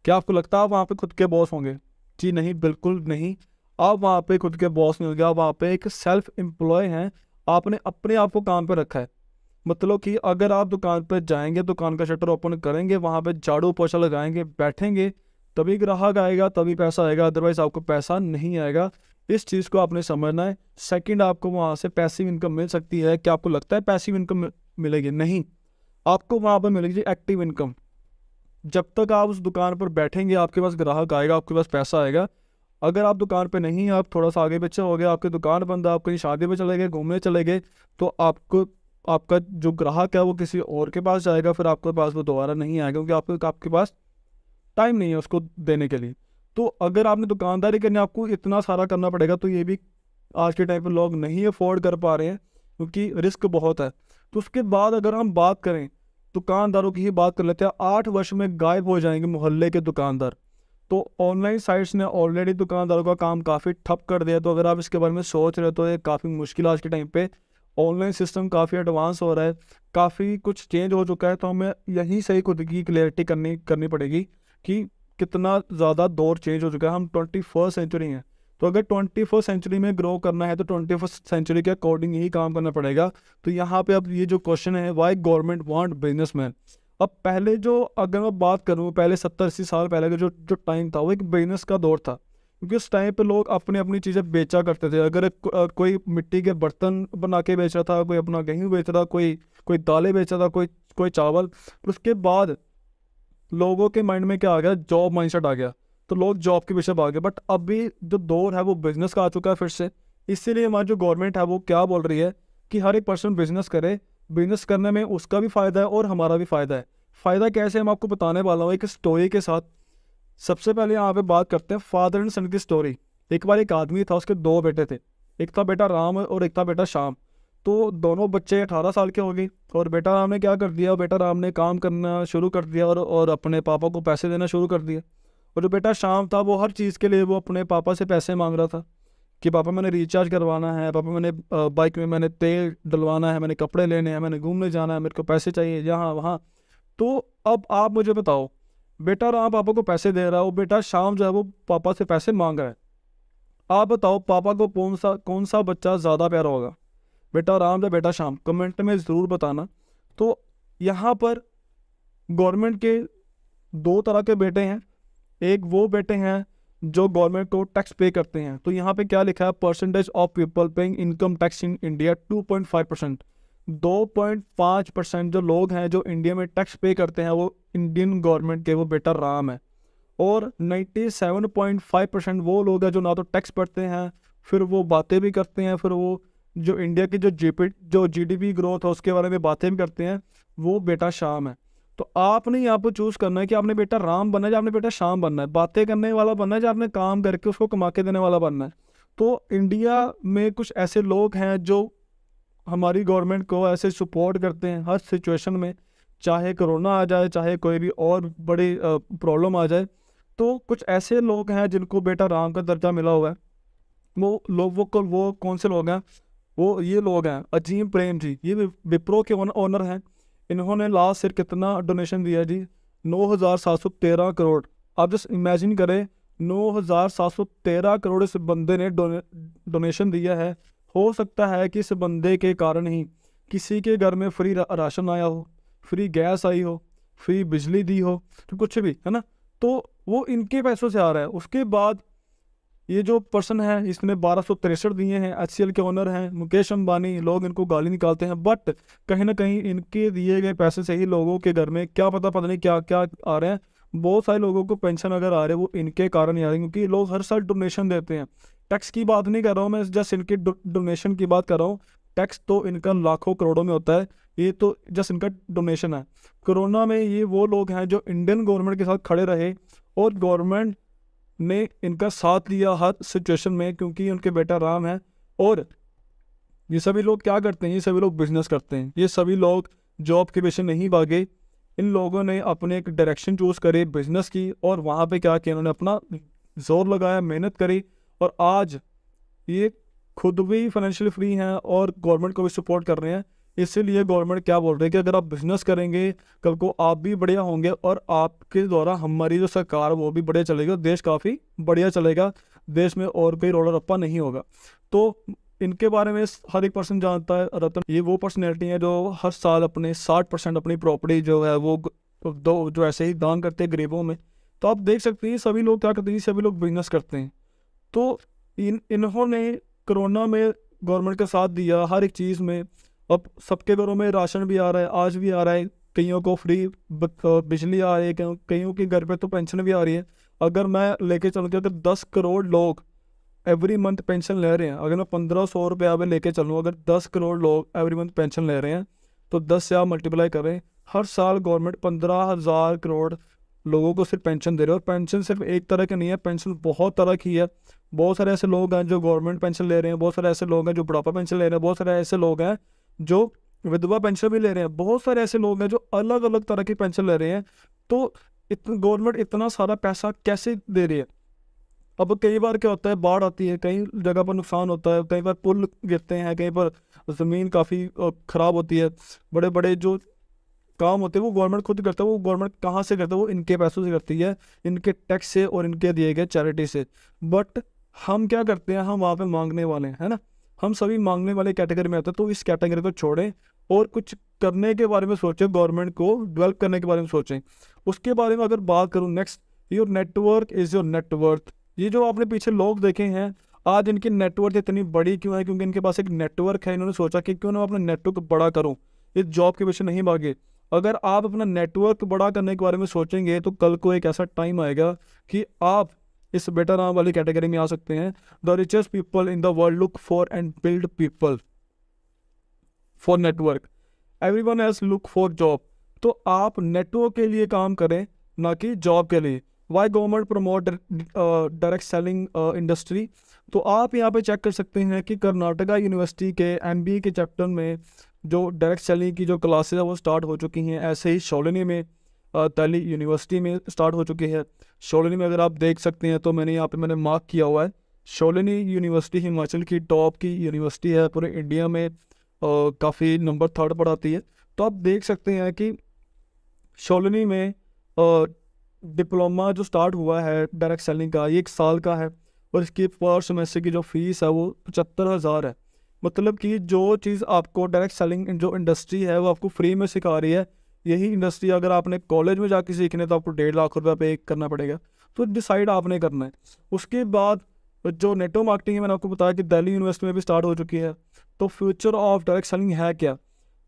क्या आपको लगता है आप वहाँ पे खुद के बॉस होंगे? जी नहीं, बिल्कुल नहीं। आप वहाँ पे खुद के बॉस नहीं होंगे, आप वहाँ पे एक सेल्फ एम्प्लॉय हैं। आपने अपने आप को काम पे रखा है। मतलब कि अगर आप दुकान पर जाएंगे, दुकान का शटर ओपन करेंगे, वहाँ पे झाड़ू पोछा लगाएंगे, बैठेंगे, तभी ग्राहक आएगा, तभी पैसा आएगा, अदरवाइज आपको पैसा नहीं आएगा। इस चीज़ को आपने समझना है। सेकंड, आपको वहाँ से पैसिव इनकम मिल सकती है। क्या आपको लगता है पैसिव इनकम मिलेगी? नहीं, आपको वहाँ पर मिलेगी एक्टिव इनकम। जब तक आप उस दुकान पर बैठेंगे आपके पास ग्राहक आएगा, आपके पास पैसा आएगा। अगर आप दुकान पे नहीं हैं, आप थोड़ा सा आगे पीछे हो गए, आपकी दुकान बंद है, आप कहीं शादी पे चले गए, घूमने चले गए, तो आपका जो ग्राहक है वो किसी और के पास जाएगा, फिर आपके पास वो दोबारा नहीं आएगा, क्योंकि आपके पास टाइम नहीं है उसको देने के लिए। तो अगर आपने दुकानदारी करनी, आपको इतना सारा करना पड़ेगा, तो ये भी आज के टाइम पर लोग नहीं अफोर्ड कर पा रहे हैं, क्योंकि रिस्क बहुत है। तो उसके बाद अगर हम बात करें दुकानदारों की ही बात कर लेते हैं, 8 वर्ष में गायब हो जाएंगे मोहल्ले के दुकानदार। तो ऑनलाइन साइट्स ने ऑलरेडी दुकानदारों का काम काफ़ी ठप कर दिया। तो अगर आप इसके बारे में सोच रहे हो तो ये काफ़ी मुश्किल आज के टाइम पे। ऑनलाइन सिस्टम काफ़ी एडवांस हो रहा है, काफ़ी कुछ चेंज हो चुका है। तो हमें यहीं से ही खुद की क्लियरिटी करनी पड़ेगी कि कितना ज़्यादा दौर चेंज हो चुका है। हम 21st सेंचुरी हैं, तो अगर 21st सेंचुरी में ग्रो करना है तो 21st सेंचुरी के अकॉर्डिंग ही काम करना पड़ेगा। तो यहाँ पे अब ये जो क्वेश्चन है, वाई गवर्नमेंट वांट बिजनेसमैन। अब पहले जो अगर मैं बात करूँ, पहले 70-80 साल पहले का जो टाइम था वो एक बिजनेस का दौर था, क्योंकि उस टाइम पे लोग अपनी अपनी चीज़ें बेचा करते थे। अगर कोई मिट्टी के बर्तन बना के बेच रहा था, कोई अपना गेहूँ बेच रहा था, कोई दालें बेच रहा था, कोई चावल। फिर उसके बाद लोगों के माइंड में क्या आ गया, जॉब माइंडसेट आ गया तो लोग जॉब के पीछे भागे। बट अभी जो दौर है वो बिजनेस का आ चुका है फिर से। इसीलिए हमारी जो गवर्नमेंट है वो क्या बोल रही है कि हर एक पर्सन बिजनेस करे, बिजनेस करने में उसका भी फ़ायदा है और हमारा भी फ़ायदा है। फ़ायदा कैसे हम आपको बताने वाला हूँ एक स्टोरी के साथ। सबसे पहले यहाँ पे बात करते हैं फादर एंड सन की स्टोरी। एक बार एक आदमी था, उसके दो बेटे थे, एक था बेटा राम और एक था बेटा श्याम। तो दोनों बच्चे 18 साल के हो गए और बेटा राम ने क्या कर दिया, बेटा राम ने काम करना शुरू कर दिया और अपने पापा को पैसे देना शुरू कर दिया। और जो बेटा श्याम था वो हर चीज़ के लिए वो अपने पापा से पैसे मांग रहा था कि पापा मैंने रिचार्ज करवाना है, पापा मैंने बाइक में मैंने तेल डलवाना है, मैंने कपड़े लेने हैं, मैंने घूमने जाना है, मेरे को पैसे चाहिए यहाँ वहाँ। तो अब आप मुझे बताओ, बेटा राम पापा को पैसे दे रहा है और बेटा श्याम जो है वो पापा से पैसे मांग रहा है। आप बताओ पापा को कौन सा बच्चा ज़्यादा प्यारा होगा, बेटा राम या बेटा श्याम? कमेंट में ज़रूर बताना। तो यहाँ पर गवर्नमेंट के दो तरह के बेटे हैं। एक वो बेटे हैं जो गवर्नमेंट को टैक्स पे करते हैं। तो यहाँ पे क्या लिखा है, percentage of people paying income tax in India 2.5%। 2.5% जो लोग हैं जो इंडिया में टैक्स पे करते हैं वो इंडियन गवर्नमेंट के वो बेटा राम है। और 97.5% वो लोग हैं जो ना तो टैक्स भरते हैं, फिर वो बातें भी करते हैं, फिर वो जो इंडिया की जो जीडीपी ग्रोथ है उसके बारे में बातें भी करते हैं, वो बेटा श्याम है। तो आपने यहाँ पर चूज़ करना है कि आपने बेटा राम बनना है या आपने बेटा श्याम बनना है, बातें करने वाला बनना है या आपने काम करके उसको कमा के देने वाला बनना है। तो इंडिया में कुछ ऐसे लोग हैं जो हमारी गवर्नमेंट को ऐसे सपोर्ट करते हैं हर सिचुएशन में, चाहे कोरोना आ जाए, चाहे कोई भी और बड़ी प्रॉब्लम आ जाए। तो कुछ ऐसे लोग हैं जिनको बेटा राम का दर्जा मिला हुआ है। वो कौन से लोग हैं? वो ये लोग हैं अजीम प्रेम जी, ये विप्रो के ओनर हैं। इन्होंने लास्ट ईयर कितना डोनेशन दिया जी, 9,713 करोड़। आप जस्ट इमेजिन करें, 9,713 करोड़ इस बंदे ने डोनेशन दिया है। हो सकता है कि इस बंदे के कारण ही किसी के घर में फ्री राशन आया हो, फ्री गैस आई हो, फ्री बिजली दी हो, तो कुछ भी है ना, तो वो इनके पैसों से आ रहा है। उसके बाद ये जो पर्सन है इसने 1263 दिए हैं, HCL के ओनर हैं मुकेश अंबानी। लोग इनको गाली निकालते हैं बट कहीं ना कहीं इनके दिए गए पैसे से ही लोगों के घर में पता नहीं क्या क्या आ रहे हैं। बहुत सारे लोगों को पेंशन अगर आ रहे हैं वो इनके कारण ही आ रहे हैं, क्योंकि लोग हर साल डोनेशन देते हैं। टैक्स की बात नहीं कर रहा हूँ मैं, जस्ट इनके डोनेशन की बात कर रहा हूँ। टैक्स तो इनका लाखों करोड़ों में होता है, ये तो जस्ट इनका डोनेशन है। कोरोना में ये वो लोग हैं जो इंडियन गवर्नमेंट के साथ खड़े रहे और गवर्नमेंट ने इनका साथ लिया हर सिचुएशन में, क्योंकि उनके बेटा राम है। और ये सभी लोग क्या करते हैं, ये सभी लोग बिजनेस करते हैं, ये सभी लोग जॉब के पीछे नहीं भागे। इन लोगों ने अपने एक डायरेक्शन चूज़ करे बिजनेस की, और वहाँ पे क्या किया, इन्होंने अपना जोर लगाया, मेहनत करी, और आज ये खुद भी फाइनेंशियली फ्री हैं और गवर्नमेंट को भी सपोर्ट कर रहे हैं। इसीलिए गवर्नमेंट क्या बोल रही है कि अगर आप बिजनेस करेंगे कल को आप भी बढ़िया होंगे और आपके द्वारा हमारी जो सरकार वो भी बढ़िया चलेगी, देश काफ़ी बढ़िया चलेगा, देश में और कोई रोड़ा रप्पा नहीं होगा। तो इनके बारे में हर एक पर्सन जानता है। रतन ये वो पर्सनैलिटी है जो हर साल अपने 60% अपनी प्रॉपर्टी जो है वो दो जो ऐसे ही दान करते हैं गरीबों में। तो आप देख सकते हैं सभी लोग क्या करते हैं, सभी लोग बिजनेस करते हैं। तो इन्होंने कोरोना में गवर्नमेंट का साथ दिया हर एक चीज़ में। अब सबके घरों में राशन भी आ रहा है, आज भी आ रहा है, कईयों को फ्री बिजली आ रही है, कईयों के घर पे तो पेंशन भी आ रही है। अगर मैं लेके चलूँ कि अगर 10 करोड़ लोग एवरी मंथ पेंशन ले रहे हैं, अगर मैं 1500 रुपये अब लेके चलूँ, अगर 10 करोड़ लोग एवरी मंथ पेंशन ले रहे हैं तो 10 से आप मल्टीप्लाई करें, हर साल गवर्नमेंट 15,000 करोड़ लोगों को सिर्फ पेंशन दे रहे हैं। और पेंशन सिर्फ एक तरह की नहीं है, पेंशन बहुत तरह की है। बहुत सारे ऐसे लोग हैं जो गवर्नमेंट पेंशन ले रहे हैं, बहुत सारे ऐसे लोग हैं जो बुढ़ापा पेंशन ले रहे हैं, बहुत सारे ऐसे लोग हैं जो विधवा पेंशन भी ले रहे हैं, बहुत सारे ऐसे लोग हैं जो अलग अलग तरह की पेंशन ले रहे हैं। तो गवर्नमेंट इतना सारा पैसा कैसे दे रही है? अब कई बार क्या होता है, बाढ़ आती है, कई जगह पर नुकसान होता है, कई बार पुल गिरते हैं, कहीं पर ज़मीन काफ़ी ख़राब होती है, बड़े बड़े जो काम होते हैं वो गवर्नमेंट खुद करता है। वो गवर्नमेंट कहाँ से करता है? वो इनके पैसों से करती है, इनके टैक्स से और इनके दिए गए चैरिटी से। बट हम क्या करते हैं, हम वहाँ पे मांगने वाले हैं, है ना, हम सभी मांगने वाले कैटेगरी में आते हैं। तो इस कैटेगरी को छोड़ें और कुछ करने के बारे में सोचें, गवर्नमेंट को डेवलप करने के बारे में सोचें। उसके बारे में अगर बात करूँ next, your network is your net worth. ये जो आपने पीछे लोग देखे हैं, आज इनकी नेटवर्क इतनी बड़ी क्यों है? क्योंकि इनके पास एक नेटवर्क है। इन्होंने सोचा कि क्यों ना अपना नेटवर्क बड़ा करूँ, इस जॉब के पीछे नहीं भागे। अगर आप अपना नेटवर्क बड़ा करने के बारे में सोचेंगे तो कल को एक ऐसा टाइम आएगा कि आप इस बेटा नाम वाली कैटेगरी में आ सकते हैं। The richest people in the world look for and build people for network, everyone else look for job. तो आप नेटवर्क के लिए काम करें, ना कि जॉब के लिए। Why government promote direct selling industry, तो आप यहाँ पे चेक कर सकते हैं कि कर्नाटका यूनिवर्सिटी के MBA के चैप्टर में जो डायरेक्ट सेलिंग की जो क्लासेस है वो स्टार्ट हो चुकी हैं। ऐसे ही शोलिनी में दिल्ली यूनिवर्सिटी में स्टार्ट हो चुकी है। शोलिनी में अगर आप देख सकते हैं तो मैंने मार्क किया हुआ है, शोलिनी यूनिवर्सिटी हिमाचल की टॉप की यूनिवर्सिटी है, पूरे इंडिया में काफ़ी नंबर 3rd पर आती है। तो आप देख सकते हैं कि शोलिनी में डिप्लोमा जो स्टार्ट हुआ है डायरेक्ट सेलिंग का, ये 1 साल का है और इसकी पर सेमेस्टर की जो फीस है वो 75,000 है। मतलब कि जो चीज़ आपको डायरेक्ट सेलिंग जो इंडस्ट्री है वो आपको फ्री में सिखा रही है, यही इंडस्ट्री अगर आपने कॉलेज में जाके सीखने तो आपको 1.5 लाख रुपये पे करना पड़ेगा। तो डिसाइड आपने करना है। उसके बाद जो नेटवर्क मार्केटिंग है, मैंने आपको बताया कि दिल्ली यूनिवर्सिटी में भी स्टार्ट हो चुकी है। तो फ्यूचर ऑफ डायरेक्ट सेलिंग है क्या,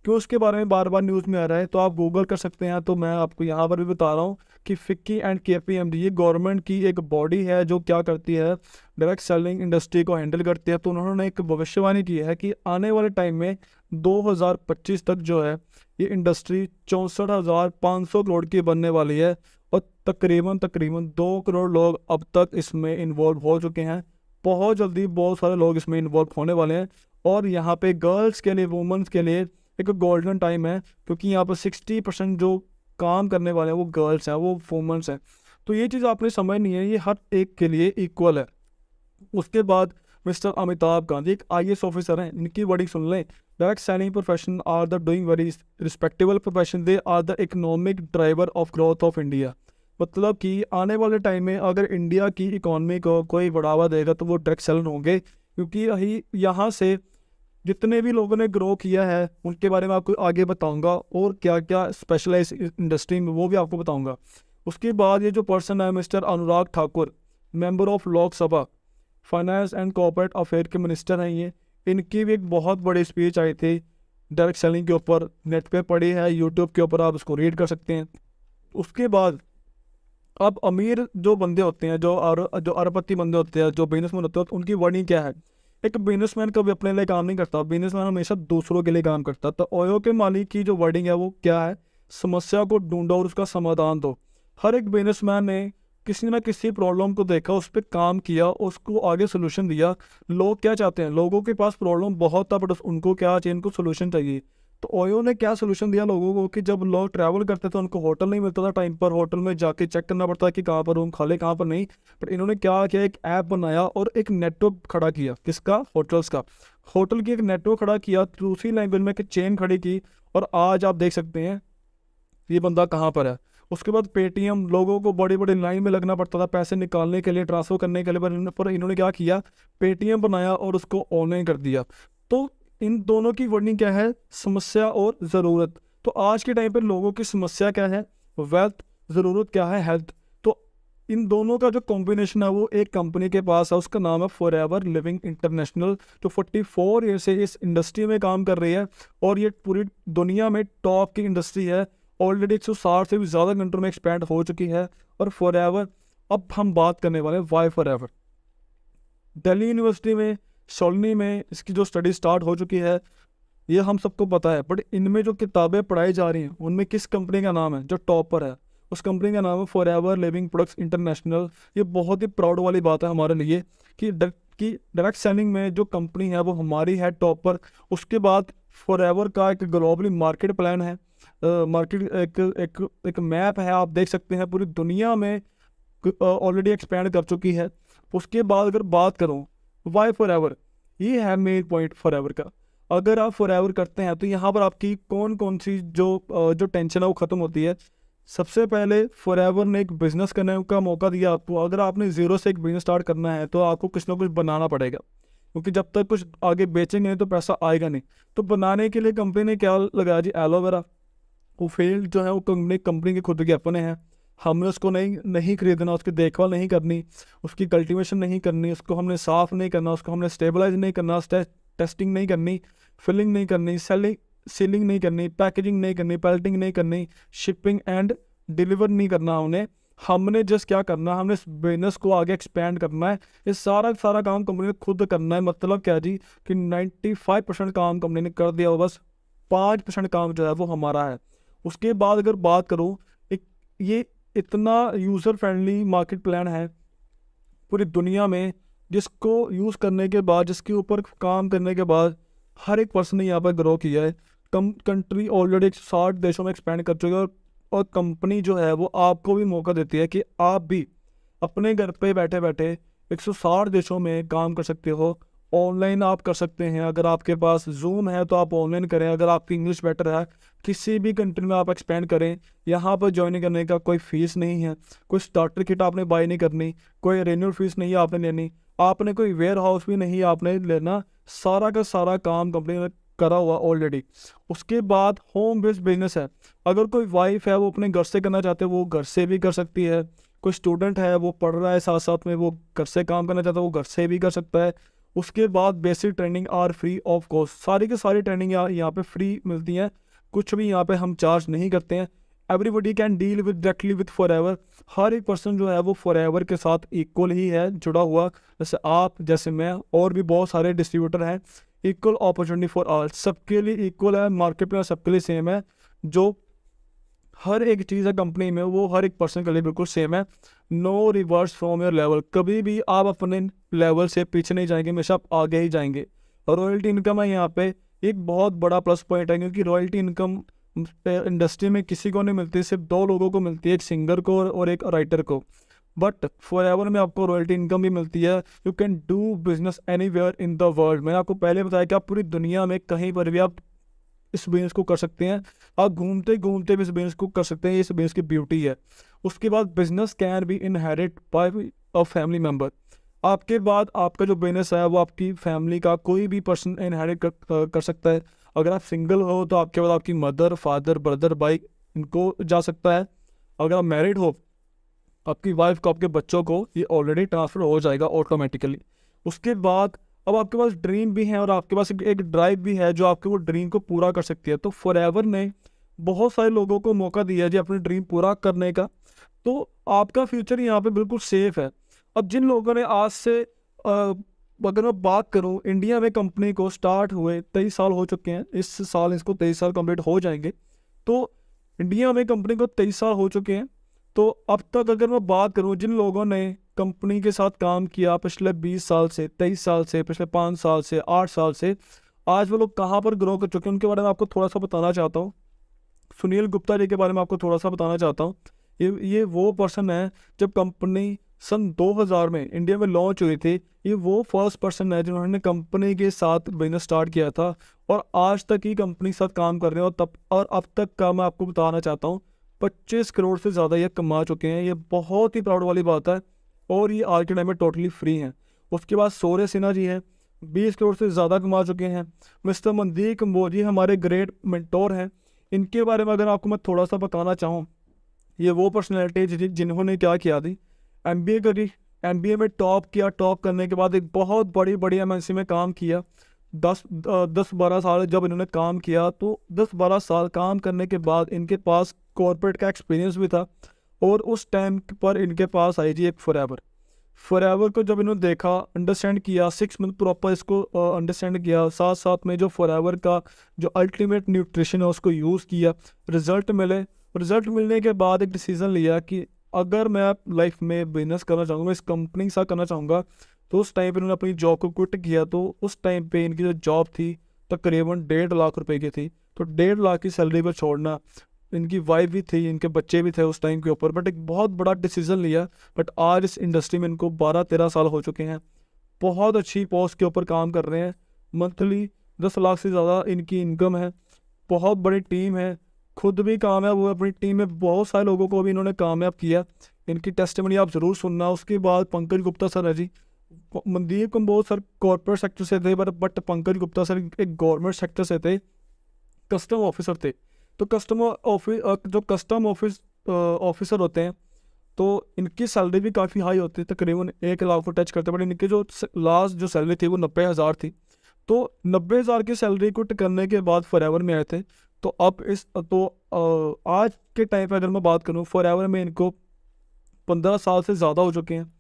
क्यों उसके बारे में बार बार न्यूज़ में आ रहा है, तो आप गूगल कर सकते हैं। तो मैं आपको यहाँ पर भी बता रहा हूँ कि फिक्की एंड KPMG ये गवर्नमेंट की एक बॉडी है जो क्या करती है, डायरेक्ट सेलिंग इंडस्ट्री को हैंडल करती है। तो उन्होंने एक भविष्यवाणी की है कि आने वाले टाइम में 2025 तक जो है ये इंडस्ट्री 64,500 करोड़ की बनने वाली है और तकरीबन 2 करोड़ लोग अब तक इसमें इन्वॉल्व हो चुके हैं। बहुत जल्दी बहुत सारे लोग इसमें इन्वॉल्व होने वाले हैं और यहाँ पे गर्ल्स के लिए, वुमेंस के लिए एक गोल्डन टाइम है, क्योंकि यहाँ पर 60% जो काम करने वाले हैं वो गर्ल्स हैं, वो वुमेंस हैं। तो ये चीज़ आपने समझनी है, ये हर एक के लिए इक्वल है। उसके बाद मिस्टर अमिताभ गांधी एक IAS ऑफिसर हैं, इनकी वर्डिंग सुन लें। Direct selling profession are the doing very respectable profession, they are the economic driver of growth of India. मतलब कि आने वाले टाइम में अगर इंडिया की इकॉनमी को कोई बढ़ावा देगा तो वो डायरेक्ट सेलर होंगे, क्योंकि यही यहाँ से जितने भी लोगों ने ग्रो किया है उनके बारे में आपको आगे बताऊंगा और क्या क्या स्पेशलाइज इंडस्ट्री में वो भी आपको बताऊंगा। उसके बाद ये जो पर्सन है mister Anurag Thakur, member of लोक सभा, फाइनेंस एंड कॉर्पोरेट अफेयर के मिनिस्टर हैं ये। इनकी भी एक बहुत बड़ी स्पीच आई थी डायरेक्ट सेलिंग के ऊपर, नेट पे पड़ी है, यूट्यूब के ऊपर आप उसको रीड कर सकते हैं। उसके बाद अब अमीर जो बंदे होते हैं, जो अरबपति बंदे होते हैं, जो बिजनेसमैन होते हैं, तो उनकी वर्डिंग क्या है। एक बिजनेसमैन कभी अपने लिए काम नहीं करता, बिजनेसमैन हमेशा दूसरों के लिए काम करता। तो ओयो के मालिक की जो वर्डिंग है वो क्या है, समस्या को ढूंढो और उसका समाधान दो। हर एक बिजनेसमैन ने किसी ना किसी प्रॉब्लम को देखा, उस पर काम किया, उसको आगे सोल्यूशन दिया। लोग क्या चाहते हैं, लोगों के पास प्रॉब्लम बहुत था बट उनको क्या चाहिए, उनको सोल्यूशन चाहिए। तो ओयो ने क्या सोल्यूशन दिया लोगों को कि जब लोग ट्रैवल करते थे उनको होटल नहीं मिलता था टाइम पर, होटल में जाके चेक करना पड़ता था कि कहाँ पर रूम खाली कहाँ पर नहीं। बट इन्होंने क्या किया, एक ऐप बनाया और एक नेटवर्क खड़ा किया, किसका, होटल्स का। होटल की एक नेटवर्क खड़ा किया, दूसरी लैंग्वेज में एक चेन खड़ी की, और आज आप देख सकते हैं ये बंदा कहाँ पर है। उसके बाद पेटीएम, लोगों को बड़ी बड़ी लाइन में लगना पड़ता था पैसे निकालने के लिए, ट्रांसफर करने के लिए, पर इन्होंने क्या किया, पेटीएम बनाया और उसको ऑनलाइन कर दिया। तो इन दोनों की वर्डिंग क्या है, समस्या और ज़रूरत। तो आज के टाइम पे लोगों की समस्या क्या है, वेल्थ, ज़रूरत क्या है, हेल्थ। तो इन दोनों का जो कॉम्बिनेशन है वो एक कंपनी के पास है, उसका नाम है फॉरएवर लिविंग इंटरनेशनल, जो 44 ईयर से इस इंडस्ट्री में काम कर रही है और ये पूरी दुनिया में टॉप की इंडस्ट्री है। ऑलरेडी 160 से भी ज़्यादा कंट्री में एक्सपैंड हो चुकी है। और फॉरएवर, अब हम बात करने वाले हैं वाई फॉरएवर। दिल्ली यूनिवर्सिटी में, शोलिनी में इसकी जो स्टडी स्टार्ट हो चुकी है ये हम सबको पता है, बट इनमें जो किताबें पढ़ाई जा रही हैं उनमें किस कंपनी का नाम है जो टॉप पर है, उस कंपनी का नाम है फॉरएवर लिविंग प्रोडक्ट्स इंटरनेशनल। ये बहुत ही प्राउड वाली बात है हमारे लिए कि डायरेक्ट सेलिंग में जो कंपनी है वो हमारी है टॉप पर। उसके बाद फॉरएवर का एक ग्लोबली मार्केट प्लान है, मार्केट एक मैप है, आप देख सकते हैं पूरी दुनिया में ऑलरेडी एक्सपैंड कर चुकी है। उसके बाद अगर बात करूँ वाई फॉरएवर, ये है मेन पॉइंट फॉरएवर का। अगर आप फॉरएवर करते हैं तो यहाँ पर आपकी कौन कौन सी जो टेंशन है वो ख़त्म होती है। सबसे पहले फॉरएवर ने एक बिज़नेस करने का मौका दिया आपको। अगर आपने ज़ीरो से एक बिज़नेस स्टार्ट करना है तो आपको कुछ ना कुछ बनाना पड़ेगा, क्योंकि जब तक कुछ आगे बेचेंगे नहीं तो पैसा आएगा नहीं। तो बनाने के लिए कंपनी ने क्या लगाया जी, एलोवेरा। वो फील्ड जो है वो कंपनी के खुद के अपने हैं, हमने उसको नहीं खरीदना, उसकी देखभाल नहीं करनी, उसकी कल्टीवेशन नहीं करनी, उसको हमने साफ़ नहीं करना, उसको हमने स्टेबलाइज नहीं करना, टेस्टिंग नहीं करनी, फिलिंग नहीं करनी, सीलिंग नहीं करनी, पैकेजिंग नहीं करनी, पैलेटिंग नहीं करनी, शिपिंग एंड डिलीवर नहीं करना हमने। हमने जस्ट क्या करना है, हमने इस बिजनेस को आगे एक्सपेंड करना है। ये सारा सारा काम कंपनी ने खुद करना है। मतलब क्या जी कि 95% काम कंपनी ने कर दिया, बस 5% काम जो है वो हमारा है। उसके बाद अगर बात करूँ, एक ये इतना यूज़र फ्रेंडली मार्केट प्लान है पूरी दुनिया में, जिसको यूज़ करने के बाद, जिसके ऊपर काम करने के बाद हर एक पर्सन ने यहाँ पर ग्रो किया है। कंट्री ऑलरेडी 160 देशों में एक्सपेंड कर चुकी है, और कंपनी जो है वो आपको भी मौका देती है कि आप भी अपने घर पे बैठे बैठे 160 देशों में काम कर सकते हो। ऑनलाइन आप कर सकते हैं, अगर आपके पास जूम है तो आप ऑनलाइन करें, अगर आपकी इंग्लिश बेटर है किसी भी कंट्री में आप एक्सपेंड करें। यहाँ पर ज्वाइन करने का कोई फीस नहीं है, कोई स्टार्टर किट आपने बाय नहीं करनी, कोई रेन्यूअल फीस नहीं आपने लेनी, आपने कोई वेयर हाउस भी नहीं आपने लेना। सारा का सारा काम कंपनी ने करा हुआ ऑलरेडी। उसके बाद होम बेस्ड बिजनेस है। अगर कोई वाइफ है वो अपने घर से करना चाहते हैं वो घर से भी कर सकती है। कोई स्टूडेंट है वो पढ़ रहा है साथ साथ में, वो घर से काम करना चाहता है वो घर से भी कर सकता है। उसके बाद basic training are free of cost, सारी की सारी ट्रेनिंग यहाँ पे फ्री मिलती है, कुछ भी यहाँ पे हम चार्ज नहीं करते हैं। Everybody can deal with directly with forever. हर एक पर्सन जो है वो फॉरएवर के साथ इक्वल ही है जुड़ा हुआ, जैसे आप, जैसे मैं, और भी बहुत सारे डिस्ट्रीब्यूटर हैं। इक्वल अपॉर्चुनिटी फॉर ऑल, सबके लिए इक्वल है, मार्केट में सबके लिए सेम है। जो हर एक चीज़ है कंपनी में वो हर एक पर्सन के लिए बिल्कुल सेम है। No reverse from your level, कभी भी आप अपने लेवल से पीछे नहीं जाएंगे, हमेशा आप आगे ही जाएंगे। और रॉयल्टी इनकम है यहाँ पे एक बहुत बड़ा प्लस पॉइंट है, क्योंकि रॉयल्टी इनकम इंडस्ट्री में किसी को नहीं मिलती, सिर्फ 2 लोगों को मिलती है, एक सिंगर को और एक राइटर को। बट फॉरएवर में आपको रॉयल्टी इनकम भी मिलती है। You can do business anywhere in the world. मैंने आपको पहले बताया कि आप पूरी दुनिया में कहीं पर भी आप इस बिजनेस को कर सकते हैं, आप घूमते घूमते भी इस बिजनेस को कर सकते हैं, इस बिजनेस की ब्यूटी है। उसके बाद business can be inherit by a family member. आपके बाद आपका जो बिजनेस है वो आपकी फैमिली का कोई भी पर्सन इनहेरिट कर सकता है। अगर आप सिंगल हो तो आपके बाद आपकी मदर, फादर, ब्रदर, भाई इनको जा सकता है। अगर आप मैरिड हो आपकी वाइफ को, आपके बच्चों को ये ऑलरेडी ट्रांसफ़र हो जाएगा ऑटोमेटिकली। उसके बाद अब आपके पास ड्रीम भी है और आपके पास एक ड्राइव भी है जो आपके वो ड्रीम को पूरा कर सकती है। तो फॉरएवर ने बहुत सारे लोगों को मौका दिया है जी अपनी ड्रीम पूरा करने का। तो आपका फ्यूचर यहाँ पे बिल्कुल सेफ है। अब जिन लोगों ने आज से अगर मैं बात करूँ, इंडिया में कंपनी को स्टार्ट हुए 23 साल हो चुके हैं, इस साल इसको 23 साल कंप्लीट हो जाएंगे। तो इंडिया में कंपनी को 23 साल हो चुके हैं। तो अब तक अगर मैं बात करूं जिन लोगों ने कंपनी के साथ काम किया पिछले 20 साल से, 23 साल से, पिछले 5 साल से, 8 साल से, आज वो लोग कहाँ पर ग्रो कर चुके हैं उनके बारे में आपको थोड़ा सा बताना चाहता हूँ। सुनील गुप्ता जी के बारे में आपको थोड़ा सा बताना चाहता हूँ। ये वो पर्सन है, जब कंपनी सन 2000 में इंडिया में लॉन्च हुई थी, ये वो फर्स्ट पर्सन है जिन्होंने कंपनी के साथ बिजनेस स्टार्ट किया था, और आज तक ही कंपनी के साथ काम कर रहे हैं। और अब तक का मैं आपको बताना चाहता हूँ 25 करोड़ से ज़्यादा ये कमा चुके हैं। ये बहुत ही प्राउड वाली बात है, और ये आज के टाइम में टोटली फ्री हैं। उसके बाद सौर्य सिन्हा जी हैं, 20 करोड़ से ज़्यादा कमा चुके हैं। मिस्टर मनदीप कंबोज जी हमारे ग्रेट मेंटोर हैं। इनके बारे में अगर आपको मैं थोड़ा सा बताना चाहूँ, ये वो पर्सनैलिटी जिन्होंने क्या किया थी, MBA करी, MBA में टॉप किया, टॉप करने के बाद एक बहुत बड़ी बड़ी MNC में काम किया। 10-12 साल जब इन्होंने काम किया, तो 10-12 साल काम करने के बाद इनके पास कॉर्पोरेट का एक्सपीरियंस भी था, और उस टाइम पर इनके पास आई जी एक फॉरएवर को जब इन्होंने देखा, अंडरस्टैंड किया, 6 मंथ प्रॉपर इसको अंडरस्टैंड किया, साथ साथ में जो फॉरएवर का जो अल्टीमेट न्यूट्रिशन है उसको यूज़ किया, रिजल्ट मिले। रिजल्ट मिलने के बाद एक डिसीज़न लिया कि अगर मैं लाइफ में बिजनेस करना चाहूँगा, इस कंपनी के साथ करना चाहूँगा। तो उस टाइम पे इन्होंने अपनी जॉब को क्विट किया। तो उस टाइम पे इनकी जो जॉब थी तकरीबन 1.5 लाख रुपए की थी। तो 1.5 लाख की सैलरी पर छोड़ना, इनकी वाइफ भी थी, इनके बच्चे भी थे उस टाइम के ऊपर, बट एक बहुत बड़ा डिसीजन लिया। बट आज इस इंडस्ट्री में इनको 12-13 साल हो चुके हैं, बहुत अच्छी पोस्ट के ऊपर काम कर रहे हैं। मंथली 10 लाख से ज़्यादा इनकी इनकम है, बहुत बड़ी टीम है, खुद भी काम है, वो अपनी टीम में बहुत सारे लोगों को भी इन्होंने कामयाब किया। इनकी टेस्टिमनी आप ज़रूर सुनना। उसके बाद पंकज गुप्ता सर है जी। Mandeep Kamboj sir corporate sector से थे, बट पंकज गुप्ता सर एक गवर्नमेंट सेक्टर से थे, कस्टम ऑफिसर थे। तो कस्टम ऑफिसर होते हैं तो इनकी सैलरी भी काफ़ी हाई होती है, तकरीबन 1 लाख को टच करते, बट इनकी जो लास्ट जो सैलरी थी वो 90,000 थी। तो 90,000 की सैलरी को करने के बाद फॉरएवर में आए थे। तो अब आज के टाइम पे अगर मैं बात करूँ, फॉरएवर में इनको 15 साल से ज़्यादा हो चुके हैं,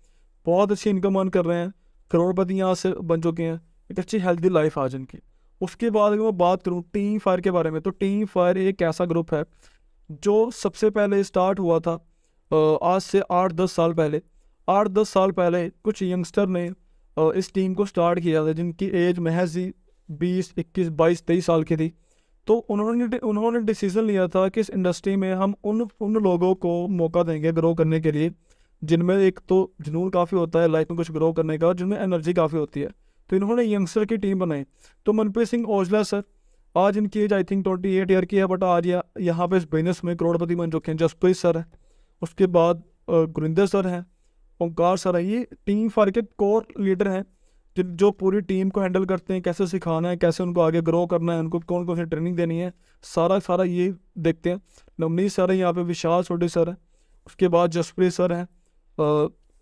बहुत अच्छी इनकम अर्न कर रहे हैं, करोड़पति यहाँ से बन चुके हैं, एक अच्छी हेल्दी लाइफ आज इनकी। उसके बाद अगर मैं बात करूँ टीम फायर के बारे में, तो टीम फायर एक ऐसा ग्रुप है जो सबसे पहले स्टार्ट हुआ था आज से 8-10 साल पहले। 8-10 साल पहले कुछ यंगस्टर ने इस टीम को स्टार्ट किया था, जिनकी एज महज ही 20, 21, 22, 23 साल की थी। तो उन्होंने डिसीज़न लिया था कि इस इंडस्ट्री में हम उन लोगों को मौका देंगे ग्रो करने के लिए, जिनमें एक तो जुनून काफ़ी होता है लाइफ में कुछ ग्रो करने का, और जिनमें एनर्जी काफ़ी होती है। तो इन्होंने यंगस्टर की टीम बनाई। तो मनप्रीत सिंह औजला सर, आज इनकी एज आई थिंक 28 ईयर की है, बट आज यहाँ पे इस बिजनेस में करोड़पति बन चुके हैं। जसप्रीत सर है, उसके बाद गुरिंदर सर हैं, ओंकार सर है। ये टीम फायर के कोर लीडर हैं, जो पूरी टीम को हैंडल करते हैं, कैसे सिखाना है, कैसे उनको आगे ग्रो करना है, उनको कौन कौन सी ट्रेनिंग देनी है, सारा ये देखते हैं। नवनीत सर है यहाँ पे, विशाल सोडी सर है, उसके बाद जसप्रीत सर हैं,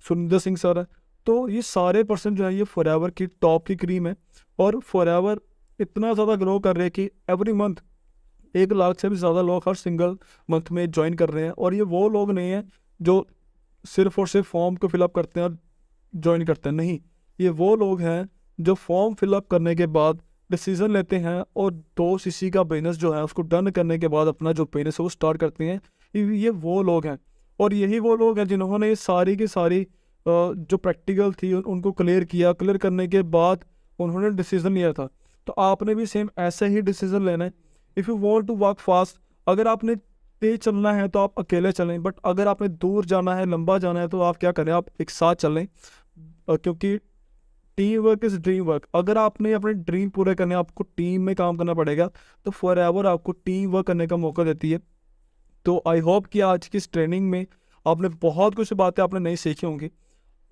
सुरिंदर सिंह सर है। तो ये सारे पर्सन जो है ये फॉरएवर की टॉप की क्रीम है, और फॉरएवर इतना ज़्यादा ग्रो कर रहे हैं कि एवरी मंथ 1 लाख से भी ज़्यादा लोग हर सिंगल मंथ में ज्वाइन कर रहे हैं। और ये वो लोग नहीं हैं जो सिर्फ और सिर्फ फॉर्म को फिलअप करते हैं और ज्वाइन करते हैं, नहीं, ये वो लोग हैं जो फॉर्म फिलअप करने के बाद डिसीज़न लेते हैं और 2 सीसी का बिजनेस जो है उसको डन करने के बाद अपना जो बिजनेस है वो स्टार्ट करते हैं। ये वो लोग हैं, और यही वो लोग हैं जिन्होंने ये सारी की सारी जो प्रैक्टिकल थी उनको क्लियर किया। क्लियर करने के बाद उन्होंने डिसीज़न लिया था। तो आपने भी सेम ऐसे ही डिसीज़न लेना है। If you want to work fast, अगर आपने तेज चलना है तो आप अकेले चलें, बट अगर आपने दूर जाना है, लंबा जाना है, तो आप क्या करें, आप एक साथ चलें, क्योंकि team work is dream work. अगर आपने अपने ड्रीम पूरे करने आपको टीम में काम करना पड़ेगा, तो फॉरएवर आपको टीम वर्क करने का मौका देती है। तो आई होप कि आज की इस ट्रेनिंग में आपने बहुत कुछ बातें आपने नहीं सीखी होंगी।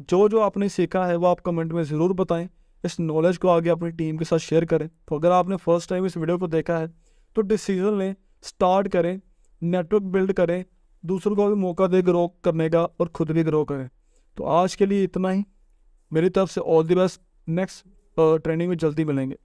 जो आपने सीखा है वो आप कमेंट में ज़रूर बताएं। इस नॉलेज को आगे अपनी टीम के साथ शेयर करें। तो अगर आपने फर्स्ट टाइम इस वीडियो को देखा है तो डिसीजन लें, स्टार्ट करें, नेटवर्क बिल्ड करें, दूसरों को भी मौका दे ग्रो करने का, और खुद भी ग्रो करें। तो आज के लिए इतना ही। मेरी तरफ से all the best. Next training में जल्दी मिलेंगे।